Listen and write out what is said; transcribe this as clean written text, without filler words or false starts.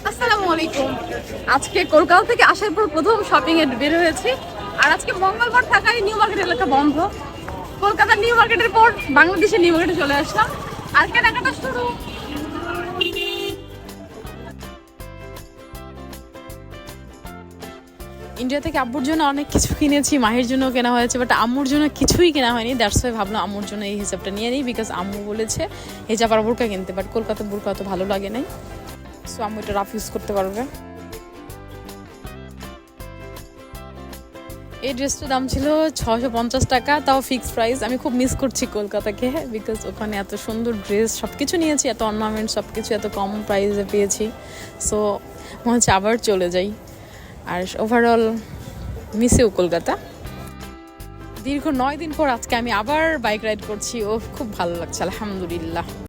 আসসালামু আলাইকুম। আজকে কলকাতা থেকে আসার পর প্রথম শপিং এ বের হয়েছি। আর আজকে মঙ্গলবার থাকায় নিউ মার্কেট এলাকা বন্ধ। কলকাতার নিউ মার্কেটের পর বাংলাদেশের নিউ মার্কেটে চলে আসলাম। আর কেনাকাটা শুরু। ইন্ডিয়া থেকে আব্বুর জন্য অনেক কিছু কিনেছি, মাহির জন্য কেনা হয়েছে, বাট আম্মুর জন্য কিছুই কেনা হয়নি। দ্যাটস ওয়াই ভাবলাম আম্মুর জন্য এই হিসাবটা নিয়ে নিই, বিকজ আম্মু বলেছে হিজাব আর বোরকা কিনতে, বাট কলকাতার বোরকা অত ভালো লাগে নাই। সো আম্মু এটা রাফ ইউজ করতে পারবে। এই ড্রেসটার দাম ছিল 650 টাকা, তাও ফিক্সড প্রাইস। আমি খুব মিস করছি কলকাতাকে, বিকজ ওখানে এত সুন্দর ড্রেস সব কিছু নিয়েছি, এত অর্নামেন্ট সব কিছু এত কম প্রাইসে পেয়েছি। সো মনে হচ্ছে আবার চলে যাই। আর ওভারঅল মিসেও কলকাতা। দীর্ঘ 9 দিন পর আজকে আমি আবার বাইক রাইড করছি, ও খুব ভালো লাগছে, আলহামদুলিল্লাহ।